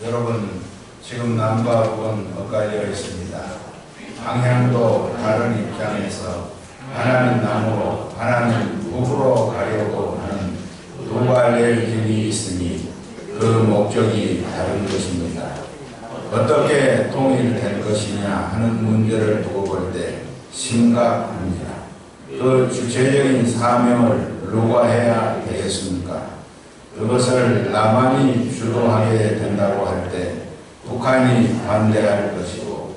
여러분, 지금 남과 북은 엇갈려 있습니다. 방향도 다른 입장에서 하나는 남으로 하나는 북으로 가려고 하는 두 갈래의 길이 있으니 그 목적이 다른 것입니다. 어떻게 통일될 것이냐 하는 문제를 두고 볼 때 심각합니다. 그 주체적인 사명을 누가 해야 되겠습니까? 그것을 남한이 주도하게 된다고 할 때 북한이 반대할 것이고,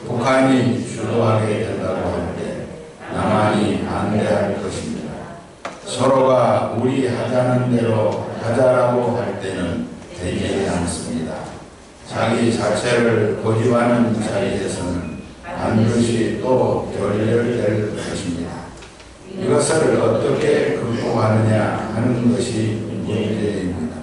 북한이 주도하게 된다고 할 때 남한이 반대할 것입니다. 서로가 우리 하자는 대로 하자라고 할 때는 되지 않습니다. 자기 자체를 고집하는 자리에서는 반드시 또 결렬될 것입니다. 이것을 어떻게 극복하느냐 하는 것이 문제입니다.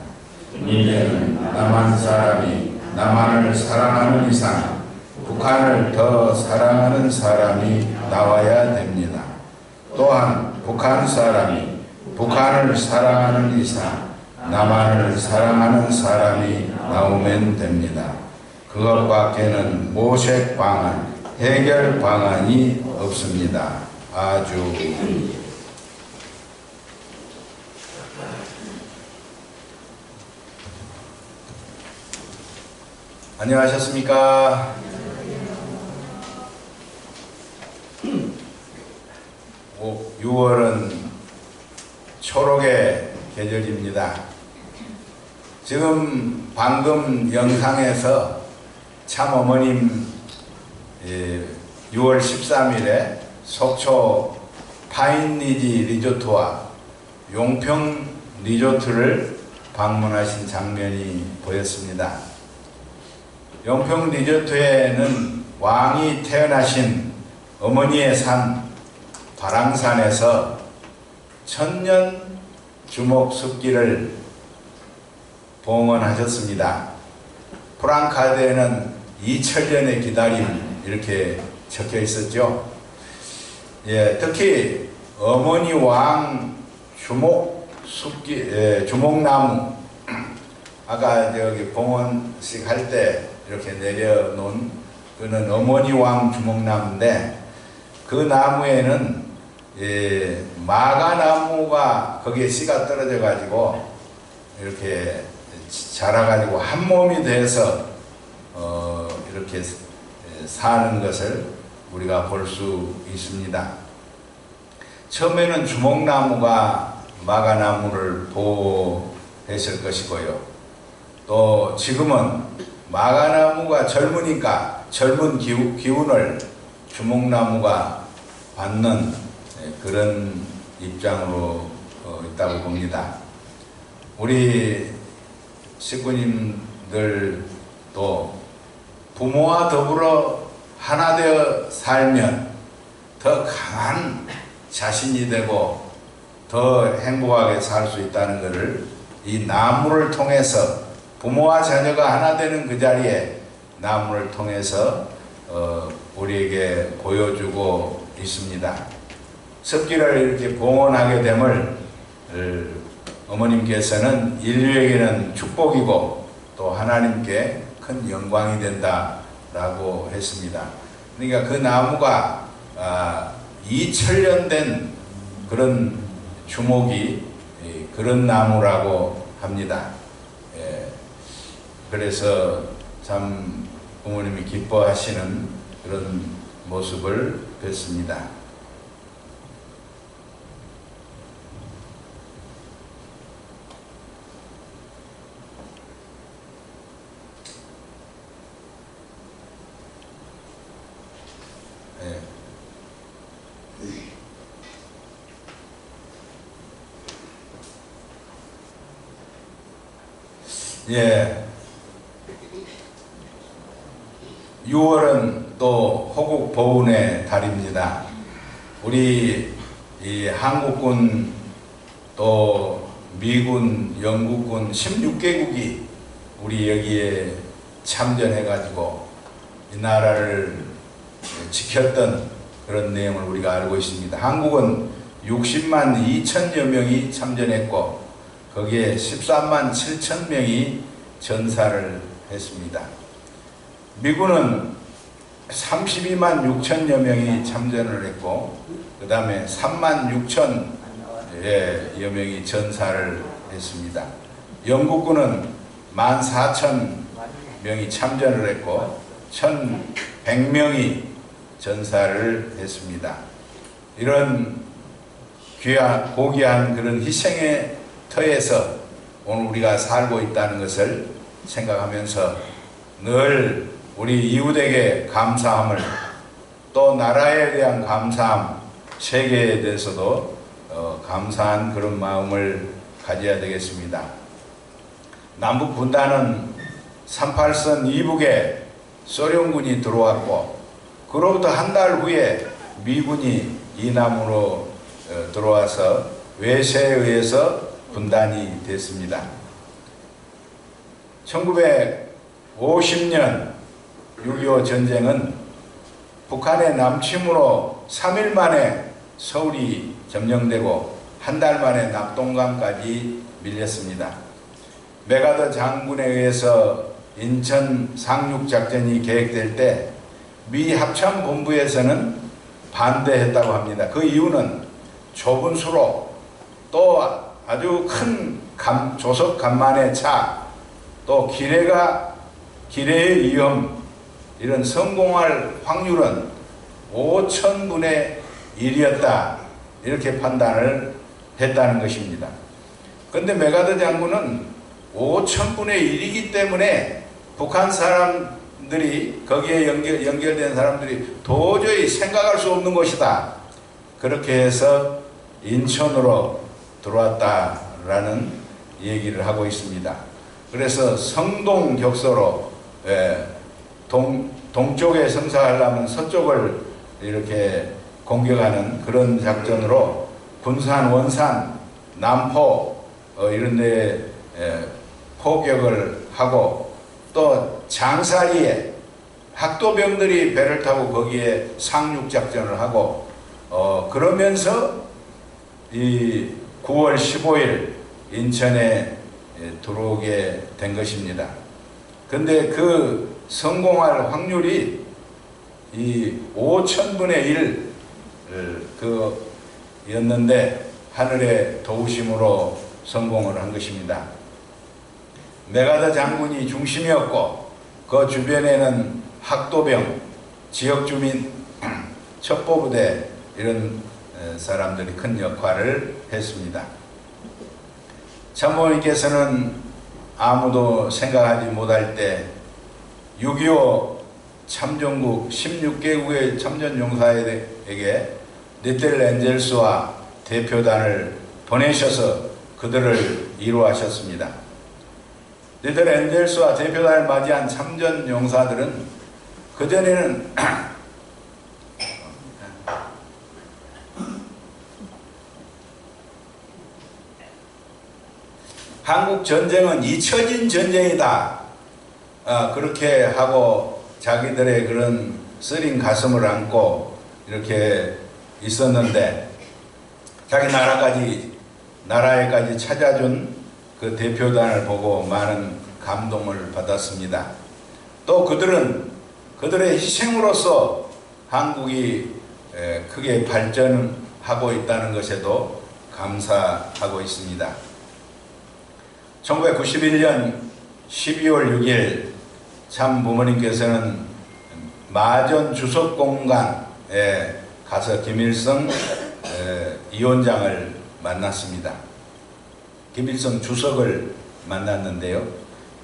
문제는 남한 사람이 남한을 사랑하는 이상 북한을 더 사랑하는 사람이 나와야 됩니다. 또한 북한 사람이 북한을 사랑하는 이상 남한을 사랑하는 사람이 나오면 됩니다. 그것밖에는 모색 방안, 해결 방안이 없습니다. 아주 안녕하셨습니까? 6월은 초록의 계절입니다. 지금 방금 영상에서 참 어머님 6월 13일에 속초 파인리지 리조트와 용평 리조트를 방문하신 장면이 보였습니다. 용평 리조트에는 왕이 태어나신 어머니의 산 발왕산에서 천년 주목 숲길을 봉헌하셨습니다. 프랑카드에는 2000년의 기다림 이렇게 적혀 있었죠. 예, 특히 어머니 왕 주목 숲길, 주목나무 아까 저기 봉헌식 할 때 이렇게 내려놓은 그는 어머니 왕 주목나무인데 그 나무에는 마가나무가 거기에 씨가 떨어져 가지고 이렇게 자라가지고 한 몸이 돼서 이렇게 사는 것을 우리가 볼 수 있습니다. 처음에는 주목나무가 마가나무를 보호했을 것이고요. 또 지금은 마가나무가 젊으니까 젊은 기운을 주목나무가 받는 그런 입장으로 있다고 봅니다. 우리 식구님들도 부모와 더불어 하나 되어 살면 더 강한 자신이 되고 더 행복하게 살 수 있다는 것을 이 나무를 통해서 부모와 자녀가 하나 되는 그 자리에 나무를 통해서 우리에게 보여주고 있습니다. 습기를 이렇게 봉헌하게 됨을 어머님께서는 인류에게는 축복이고 또 하나님께 큰 영광이 된다라고 했습니다. 그러니까 그 나무가 2000년 된 그런 주목이 그런 나무라고 합니다. 그래서 참 부모님이 기뻐하시는 그런 모습을 뵀습니다. 예. 6월은 또 호국 보훈의 달입니다. 우리 이 한국군 또 미군, 영국군 16개국이 우리 여기에 참전해가지고 이 나라를 지켰던 그런 내용을 우리가 알고 있습니다. 한국은 60만 2천여 명이 참전했고 거기에 13만 7천 명이 전사를 했습니다. 미군은 32만 6천여 명이 참전을 했고, 그 다음에 3만 6천여 명이 전사를 했습니다. 영국군은 14,000명이 참전을 했고 1,100명이 전사를 했습니다. 이런 고귀한 그런 희생의 터에서 오늘 우리가 살고 있다는 것을 생각하면서 늘 우리 이웃에게 감사함을, 또 나라에 대한 감사함, 세계에 대해서도 감사한 그런 마음을 가져야 되겠습니다. 남북 분단은 38선 이북에 소련군이 들어왔고, 그로부터 한 달 후에 미군이 이남으로 들어와서 외세에 의해서 분단이 됐습니다. 1950년 6.25 전쟁은 북한의 남침으로 3일 만에 서울이 점령되고 한 달 만에 낙동강까지 밀렸습니다. 메가더 장군에 의해서 인천 상륙작전이 계획될 때 미 합참본부에서는 반대했다고 합니다. 그 이유는 좁은 수로, 또 아주 큰 조석 간만의 차, 또 기뢰의 위험, 이런 성공할 확률은 5,000분의 1이었다, 이렇게 판단을 했다는 것입니다. 그런데 메가더 장군은 5,000분의 1이기 때문에 북한 사람들이, 거기에 연결된 사람들이 도저히 생각할 수 없는 것이다, 그렇게 해서 인천으로 들어왔다라는 얘기를 하고 있습니다. 그래서 성동 격서로 동쪽에 성사하려면 서쪽을 이렇게 공격하는 그런 작전으로 군산, 원산, 남포 이런 데에 포격을 하고, 또 장사리에 학도병들이 배를 타고 거기에 상륙작전을 하고, 그러면서 이 9월 15일 인천에 들어오게 된 것입니다. 근데 그 성공할 확률이 이 5,000분의 1 였는데 하늘의 도우심으로 성공을 한 것입니다. 메가더 장군이 중심이었고, 그 주변에는 학도병, 지역주민, 첩보부대, 이런 사람들이 큰 역할을 했습니다. 참모님께서는 아무도 생각하지 못할 때 6.25 참전국 16개국의 참전용사에게 네덜란드와 대표단을 보내셔서 그들을 위로하셨습니다. 네덜란드와 대표단을 맞이한 참전용사들은 그전에는 한국 전쟁은 잊혀진 전쟁이다, 그렇게 하고 자기들의 그런 쓰린 가슴을 안고 이렇게 있었는데, 자기 나라에까지 찾아준 그 대표단을 보고 많은 감동을 받았습니다. 또 그들의 희생으로서 한국이 크게 발전하고 있다는 것에도 감사하고 있습니다. 1991년 12월 6일 참 부모님께서는 마전 주석공간에 가서 김일성 위원장을 만났습니다. 김일성 주석을 만났는데요,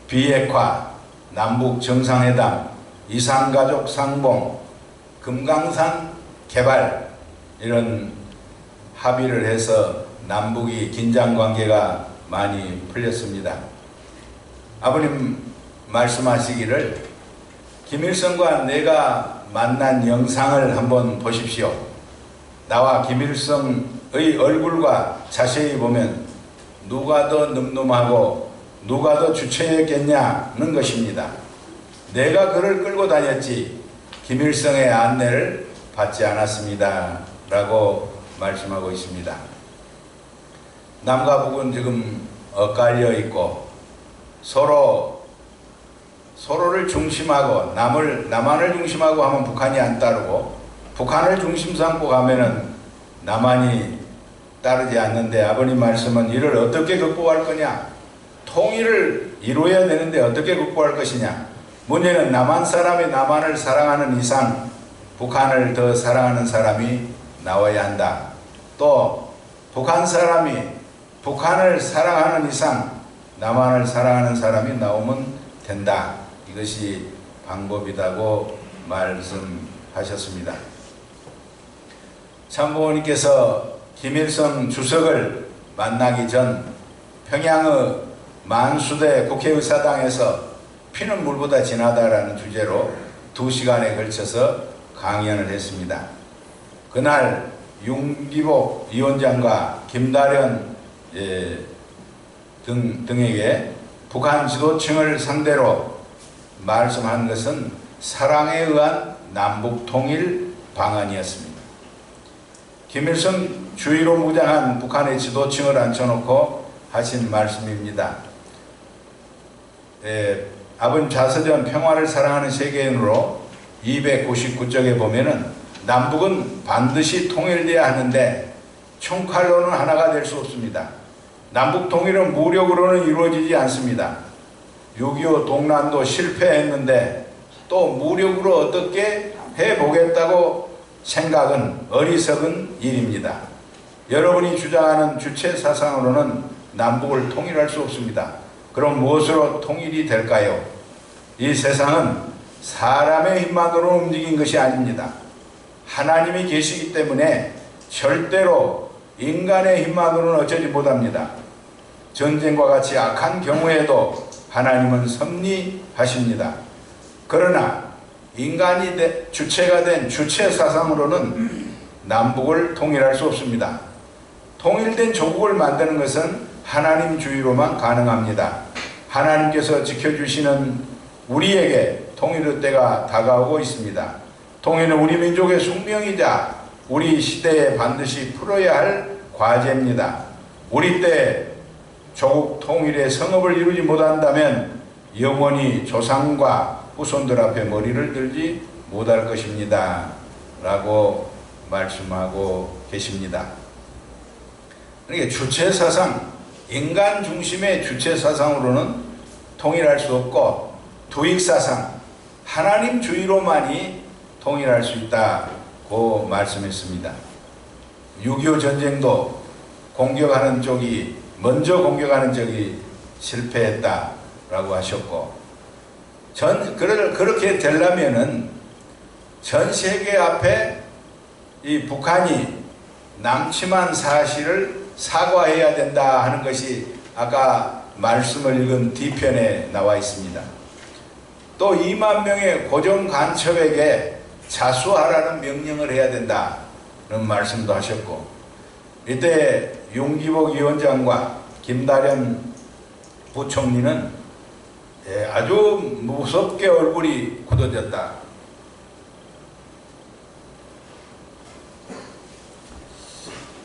비핵화, 남북 정상회담, 이산가족 상봉, 금강산 개발, 이런 합의를 해서 남북이 긴장관계가 많이 풀렸습니다. 아버님 말씀하시기를, 김일성과 내가 만난 영상을 한번 보십시오. 나와 김일성의 얼굴과 자세히 보면 누가 더 늠름하고 누가 더 주체였겠냐는 것입니다. 내가 그를 끌고 다녔지 김일성의 안내를 받지 않았습니다, 라고 말씀하고 있습니다. 남과 북은 지금 엇갈려 있고 서로 서로를 중심하고 남한을 중심하고 하면 북한이 안 따르고 북한을 중심 삼고 가면은 남한이 따르지 않는데 아버님 말씀은 이를 어떻게 극복할 거냐? 통일을 이루어야 되는데 어떻게 극복할 것이냐? 문제는 남한 사람이 남한을 사랑하는 이상 북한을 더 사랑하는 사람이 나와야 한다. 또 북한 사람이 북한을 사랑하는 이상 남한을 사랑하는 사람이 나오면 된다. 이것이 방법이라고 말씀하셨습니다. 참모님께서 김일성 주석을 만나기 전 평양의 만수대 국회의사당에서 피는 물보다 진하다라는 주제로 2시간에 걸쳐서 강연을 했습니다. 그날 윤기복 위원장과 김다련 등에게 북한 지도층을 상대로 말씀한 것은 사랑에 의한 남북통일 방안이었습니다. 김일성 주의로 무장한 북한의 지도층을 앉혀놓고 하신 말씀입니다. 아버님 자서전 평화를 사랑하는 세계인으로 299쪽에 보면은 남북은 반드시 통일돼야 하는데 총칼로는 하나가 될 수 없습니다. 남북 통일은 무력으로는 이루어지지 않습니다. 6.25 동란도 실패했는데 또 무력으로 어떻게 해보겠다고 생각은 어리석은 일입니다. 여러분이 주장하는 주체 사상으로는 남북을 통일할 수 없습니다. 그럼 무엇으로 통일이 될까요? 이 세상은 사람의 힘만으로 움직인 것이 아닙니다. 하나님이 계시기 때문에 절대로 인간의 힘만으로는 어쩌지 못합니다. 전쟁과 같이 악한 경우에도 하나님은 섭리하십니다. 그러나 인간이 주체가 된 주체 사상으로는 남북을 통일할 수 없습니다. 통일된 조국을 만드는 것은 하나님 주의로만 가능합니다. 하나님께서 지켜주시는 우리에게 통일의 때가 다가오고 있습니다. 통일은 우리 민족의 숙명이자 우리 시대에 반드시 풀어야 할 과제입니다. 우리 때 조국 통일의 성업을 이루지 못한다면 영원히 조상과 후손들 앞에 머리를 들지 못할 것입니다. 라고 말씀하고 계십니다. 그러니까 주체사상, 인간 중심의 주체사상으로는 통일할 수 없고 두익사상, 하나님 주의로만이 통일할 수 있다고 말씀했습니다. 6.25 전쟁도 먼저 공격하는 쪽이 실패했다라고 하셨고, 그렇게 되려면은 전 세계 앞에 이 북한이 남침한 사실을 사과해야 된다 하는 것이 아까 말씀을 읽은 뒤편에 나와 있습니다. 또 2만 명의 고정 간첩에게 자수하라는 명령을 해야 된다는 말씀도 하셨고, 이때 윤기복 위원장과 김다련 부총리는 아주 무섭게 얼굴이 굳어졌다.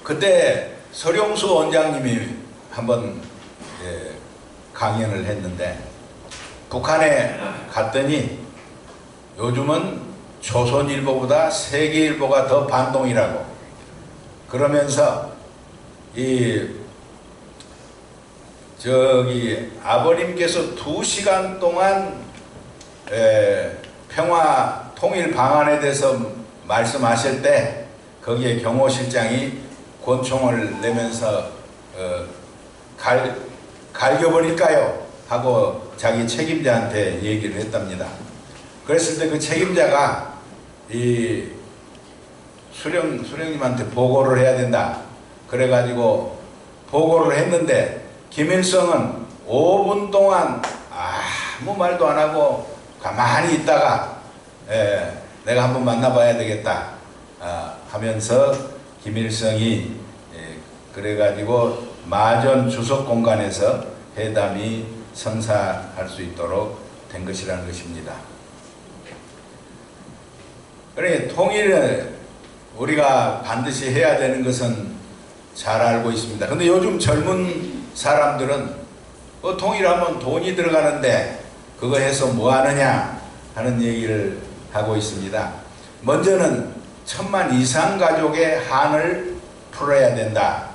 그때 서룡수 원장님이 한번 강연을 했는데, 북한에 갔더니 요즘은 조선일보보다 세계일보가 더 반동이라고 그러면서 아버님께서 2시간 동안 평화 통일 방안에 대해서 말씀하실 때 거기에 경호실장이 권총을 내면서 갈겨버릴까요? 하고 자기 책임자한테 얘기를 했답니다. 그랬을 때 그 책임자가 이 수령님한테 보고를 해야 된다. 그래가지고 보고를 했는데 김일성은 5분 동안 아무 말도 안 하고 가만히 있다가 내가 한번 만나봐야 되겠다 하면서 김일성이 그래가지고 마전 주석 공간에서 회담이 성사할 수 있도록 된 것이라는 것입니다. 그러니 통일을 우리가 반드시 해야 되는 것은 잘 알고 있습니다. 근데 요즘 젊은 사람들은 통일하면 돈이 들어가는데 그거 해서 뭐 하느냐 하는 얘기를 하고 있습니다. 먼저는 1000만 이상 가족의 한을 풀어야 된다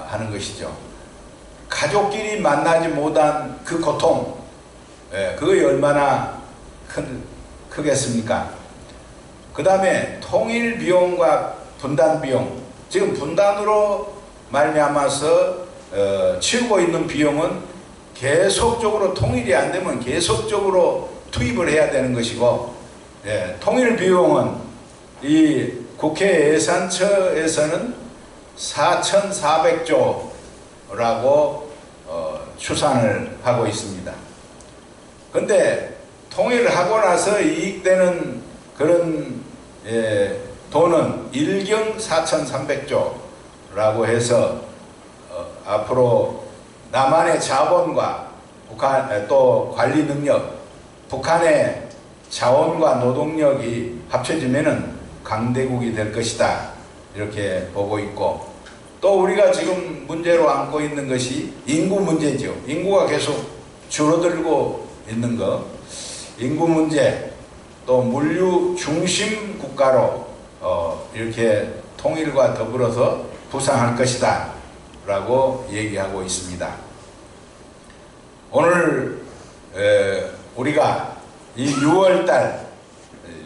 하는 것이죠. 가족끼리 만나지 못한 그 고통, 그게 얼마나 크겠습니까? 그 다음에 통일 비용과 분단 비용, 지금 분단으로 말미암아서 치우고 있는 비용은 계속적으로 통일이 안 되면 계속적으로 투입을 해야 되는 것이고, 통일 비용은 이 국회 예산처에서는 4,400조라고 추산을 하고 있습니다. 근데 통일을 하고 나서 이익되는 그런 돈은 일경 4,300조라고 해서 앞으로 남한의 자본과 북한 또 관리 능력, 북한의 자원과 노동력이 합쳐지면은 강대국이 될 것이다, 이렇게 보고 있고, 또 우리가 지금 문제로 안고 있는 것이 인구 문제죠. 인구가 계속 줄어들고 있는 것, 인구 문제, 또 물류 중심 국가로 이렇게 통일과 더불어서 부상할 것이다 라고 얘기하고 있습니다. 오늘 우리가 이 6월달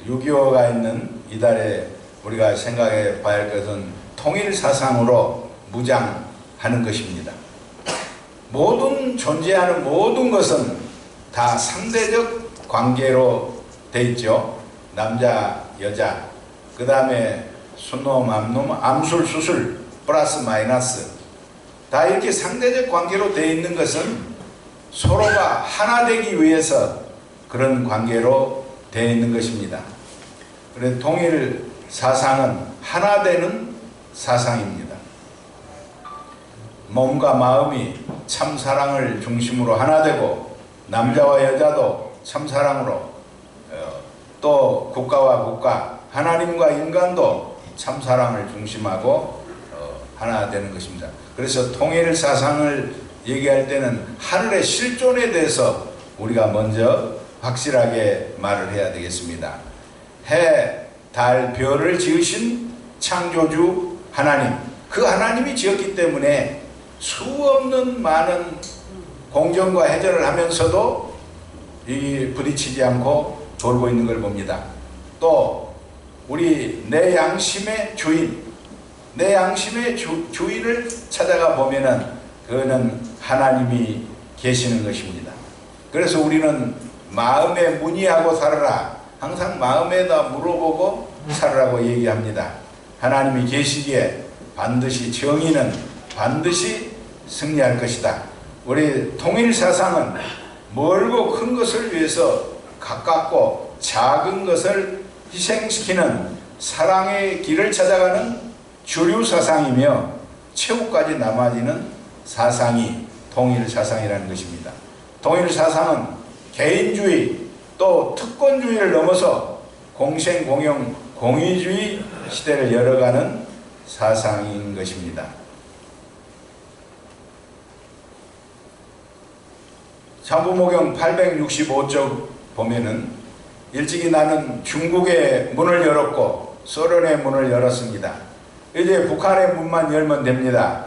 6.25가 있는 이달에 우리가 생각해 봐야 할 것은 통일 사상으로 무장하는 것입니다. 모든 존재하는 모든 것은 다 상대적 관계로 돼 있죠. 남자, 여자, 그 다음에 순놈, 암놈, 암술, 수술, 플러스 마이너스, 다 이렇게 상대적 관계로 돼 있는 것은 서로가 하나 되기 위해서 그런 관계로 되어 있는 것입니다. 그래서 통일 사상은 하나 되는 사상입니다. 몸과 마음이 참사랑을 중심으로 하나 되고, 남자와 여자도 참사랑으로, 또 국가와 국가, 하나님과 인간도 참사랑을 중심하고 하나 되는 것입니다. 그래서 통일 사상을 얘기할 때는 하늘의 실존에 대해서 우리가 먼저 확실하게 말을 해야 되겠습니다. 해, 달, 별을 지으신 창조주 하나님, 그 하나님이 지었기 때문에 수없는 많은 공전과 해전을 하면서도 부딪히지 않고 돌고 있는 걸 봅니다. 또 우리 내 양심의 주인, 내 양심의 주인을 찾아가 보면은 그거는 하나님이 계시는 것입니다. 그래서 우리는 마음에 문의하고 살아라, 항상 마음에다 물어보고 살아라고 얘기합니다. 하나님이 계시기에 반드시 정의는 반드시 승리할 것이다. 우리 통일사상은 멀고 큰 것을 위해서 가깝고 작은 것을 희생시키는 사랑의 길을 찾아가는 주류사상이며, 최후까지 남아지는 사상이 통일사상이라는 것입니다. 통일사상은 개인주의 또 특권주의를 넘어서 공생공영 공의주의 시대를 열어가는 사상인 것입니다. 참부모경 865쪽 보면은 일찍이 나는 중국의 문을 열었고 소련의 문을 열었습니다. 이제 북한의 문만 열면 됩니다.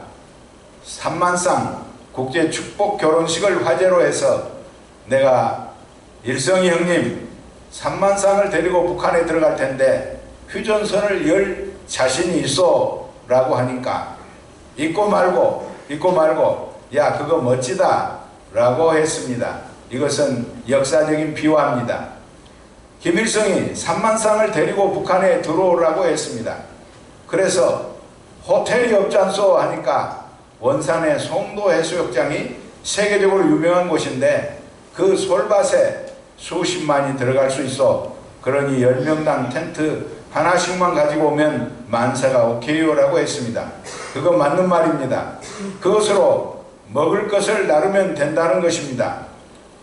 3만쌍 국제 축복 결혼식을 화제로 해서 내가 일성이 형님 3만쌍을 데리고 북한에 들어갈 텐데 휴전선을 열 자신이 있어 라고 하니까 잊고 말고 야 그거 멋지다 라고 했습니다. 이것은 역사적인 비화입니다. 김일성이 3만쌍을 데리고 북한에 들어오라고 했습니다. 그래서 호텔이 없지 않소 하니까 원산의 송도 해수욕장이 세계적으로 유명한 곳인데 그 솔밭에 수십만이 들어갈 수 있어. 그러니 10명당 텐트 하나씩만 가지고 오면 만사가 오케이요 라고 했습니다. 그거 맞는 말입니다. 그것으로 먹을 것을 나르면 된다는 것입니다.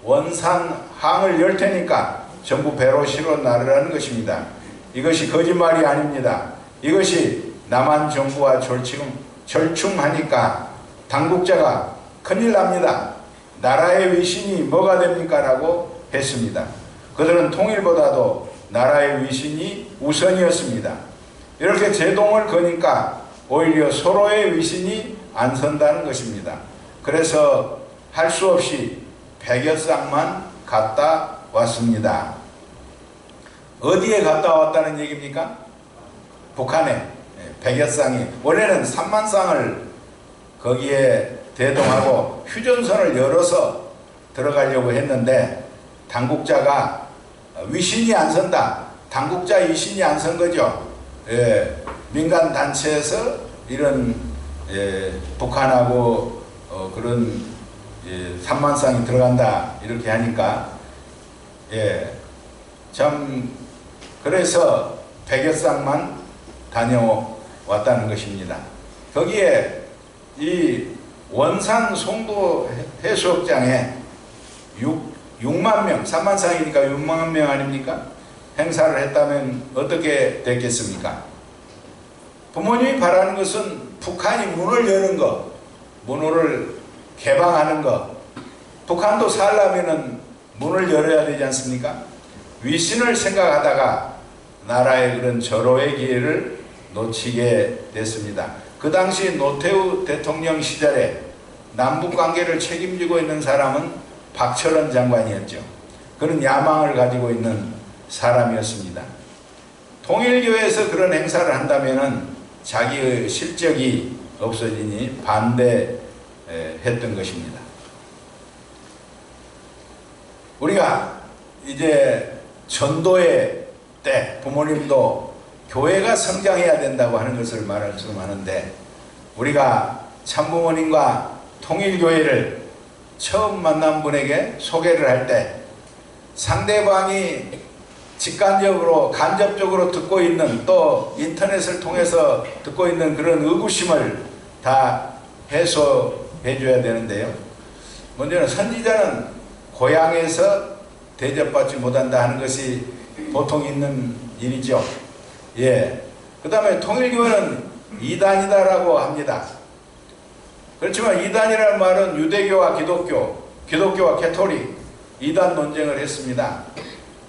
원산항을 열 테니까 전부 배로 실어 나르라는 것입니다. 이것이 거짓말이 아닙니다. 이것이 남한 정부와 절충하니까 당국자가 큰일 납니다. 나라의 위신이 뭐가 됩니까? 라고 했습니다. 그들은 통일보다도 나라의 위신이 우선이었습니다. 이렇게 제동을 거니까 오히려 서로의 위신이 안 선다는 것입니다. 그래서 할 수 없이 100여 쌍만 갔다 왔습니다. 어디에 갔다 왔다는 얘기입니까? 북한에 100여 쌍이, 원래는 3만 쌍을 거기에 대동하고 휴전선을 열어서 들어가려고 했는데 당국자가 위신이 안 선다. 당국자 위신이 안 선 거죠. 민간 단체에서 이런 북한하고 그런 3만 쌍이 들어간다 이렇게 하니까 참 그래서 100여 쌍만 다녀왔다는 것입니다. 거기에 이 원산 송도 해수욕장에 6만 명, 3만 쌍이니까 6만 명 아닙니까? 행사를 했다면 어떻게 됐겠습니까? 부모님이 바라는 것은 북한이 문을 여는 것, 문호를 개방하는 것. 북한도 살려면은 문을 열어야 되지 않습니까? 위신을 생각하다가 나라의 그런 절호의 기회를 놓치게 됐습니다. 그 당시 노태우 대통령 시절에 남북 관계를 책임지고 있는 사람은 박철원 장관이었죠. 그런 야망을 가지고 있는 사람이었습니다. 통일교에서 그런 행사를 한다면은 자기의 실적이 없어지니 반대했던 것입니다. 우리가 이제 전도의 때 부모님도 교회가 성장해야 된다고 하는 것을 말씀하는데, 우리가 참부모님과 통일교회를 처음 만난 분에게 소개를 할 때 상대방이 직간접으로 간접적으로 듣고 있는, 또 인터넷을 통해서 듣고 있는 그런 의구심을 다 해소해 줘야 되는데요. 먼저는 선지자는 고향에서 대접받지 못한다 하는 것이 보통 있는 일이죠. 그 다음에 통일교회는 이단이다라고 합니다. 그렇지만 이단이라는 말은 유대교와 기독교와 캐톨릭 이단 논쟁을 했습니다.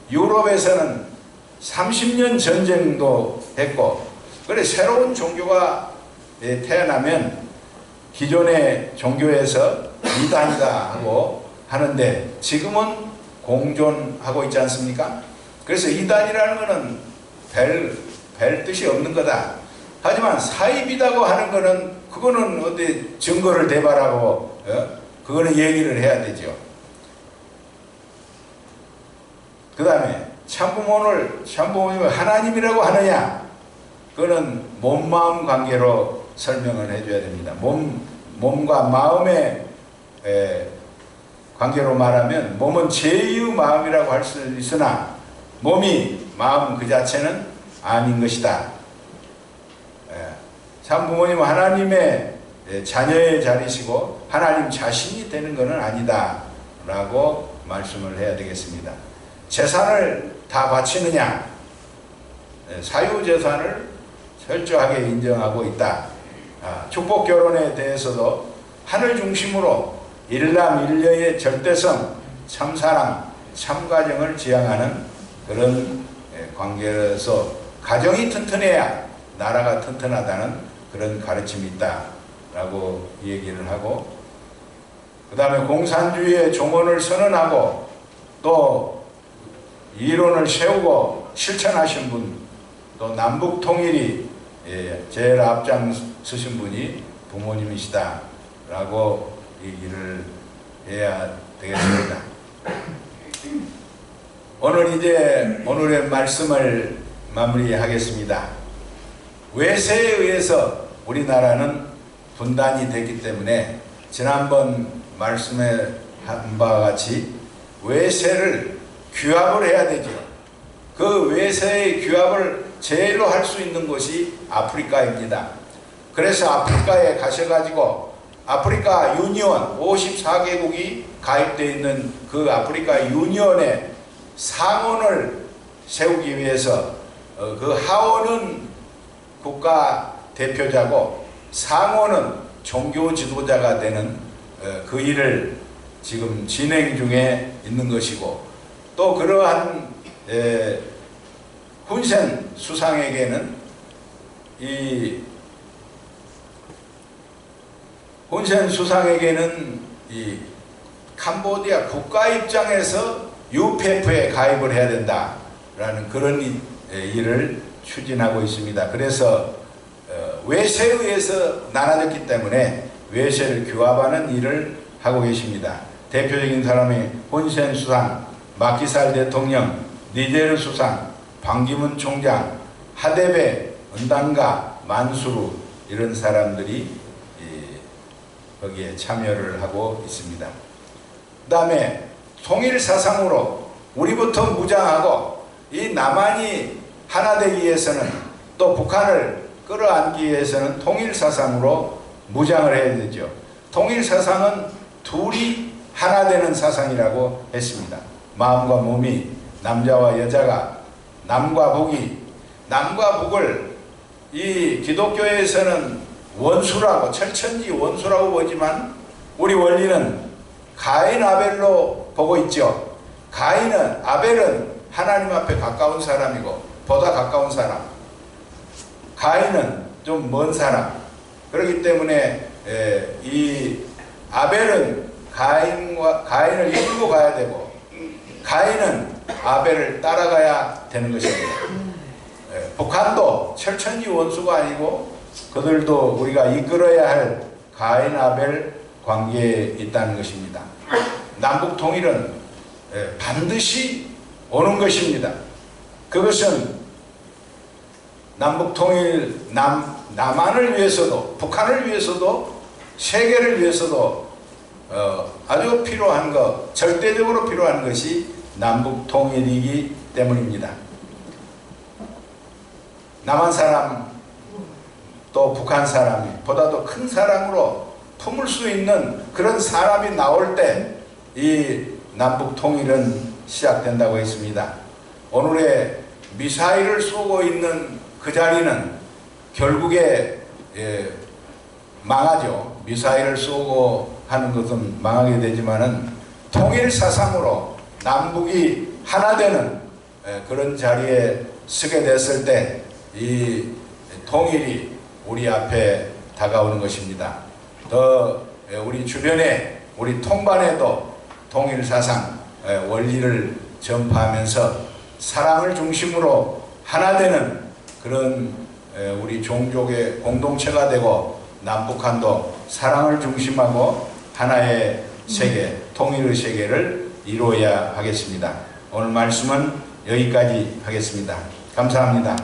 유럽에서는 30년 전쟁도 했고, 그래 새로운 종교가 태어나면 기존의 종교에서 이단이다 하고 하는데 지금은 공존하고 있지 않습니까? 그래서 이단이라는 것은 별 뜻이 없는 거다. 하지만 사입이라고 하는 것은 그거는 어디 증거를 대발하고 그거는 얘기를 해야 되죠. 그 다음에 참부모님을 하나님이라고 하느냐, 그거는 몸마음 관계로 설명을 해줘야 됩니다. 몸과 마음의 관계로 말하면 몸은 제2의 마음이라고 할 수 있으나 몸이 마음 그 자체는 아닌 것이다. 참부모님은 하나님의 자녀의 자리시고 하나님 자신이 되는 것은 아니다 라고 말씀을 해야 되겠습니다. 재산을 다 바치느냐, 사유재산을 철저하게 인정하고 있다. 축복 결혼에 대해서도 하늘 중심으로 일남일녀의 절대성, 참사랑, 참가정을 지향하는 그런 관계에서 가정이 튼튼해야 나라가 튼튼하다는 그런 가르침이 있다라고 얘기를 하고, 그 다음에 공산주의의 종언을 선언하고 또 이론을 세우고 실천하신 분, 또 남북 통일이 제일 앞장서신 분이 부모님이시다 라고 얘기를 해야 되겠습니다. 오늘의 말씀을 마무리하겠습니다. 외세에 의해서 우리나라는 분단이 됐기 때문에 지난번 말씀에 한 바와 같이 외세를 규합을 해야 되죠. 그 외세의 규합을 제일로 할 수 있는 곳이 아프리카입니다. 그래서 아프리카에 가셔가지고 아프리카 유니온 54개국이 가입되어 있는 그 아프리카 유니온의 상원을 세우기 위해서 그 하원은 국가 대표자고 상원은 종교 지도자가 되는 그 일을 지금 진행 중에 있는 것이고, 또 그러한 훈센 수상에게는 이 캄보디아 국가 입장에서 UPF에 가입을 해야 된다라는 그런 일을 추진하고 있습니다. 그래서 외세에 의해서 나눠졌기 때문에 외세를 규합하는 일을 하고 계십니다. 대표적인 사람이 훈센 수상, 마키살 대통령, 니제르 수상, 반기문 총장, 하데베, 은당가, 만수르 이런 사람들이 거기에 참여를 하고 있습니다. 그 다음에 통일 사상으로 우리부터 무장하고 이 남한이 하나 되기 위해서는 또 북한을 끌어안기 위해서는 통일 사상으로 무장을 해야 되죠. 통일 사상은 둘이 하나 되는 사상이라고 했습니다. 마음과 몸이, 남자와 여자가, 남과 북을 이 기독교에서는 원수라고, 철천지 원수라고 보지만 우리 원리는 가인 아벨로 보고 있죠. 아벨은 하나님 앞에 가까운 사람이고 보다 가까운 사람, 가인은 좀 먼 사람. 그렇기 때문에 이 아벨은 가인을 이끌고 가야 되고 가인은 아벨을 따라가야 되는 것입니다. 북한도 철천지 원수가 아니고 그들도 우리가 이끌어야 할 가인 아벨 관계에 있다는 것입니다. 남북 통일은 반드시 오는 것입니다. 그것은 남북 통일, 남한을 위해서도 북한을 위해서도 세계를 위해서도 아주 필요한 것, 절대적으로 필요한 것이 남북 통일이기 때문입니다. 남한 사람 또 북한 사람이 보다도 큰 사랑으로 품을 수 있는 그런 사람이 나올 때 이 남북 통일은 시작된다고 했습니다. 오늘의 미사일을 쏘고 있는 그 자리는 결국에 망하죠. 미사일을 쏘고 하는 것은 망하게 되지만은 통일 사상으로 남북이 하나 되는 그런 자리에 서게 됐을 때 이 통일이 우리 앞에 다가오는 것입니다. 더 우리 주변에 우리 통반에도 통일 사상 원리를 전파하면서 사랑을 중심으로 하나 되는 그런 우리 종족의 공동체가 되고 남북한도 사랑을 중심하고 하나의 세계, 통일의 세계를 이루어야 하겠습니다. 오늘 말씀은 여기까지 하겠습니다. 감사합니다.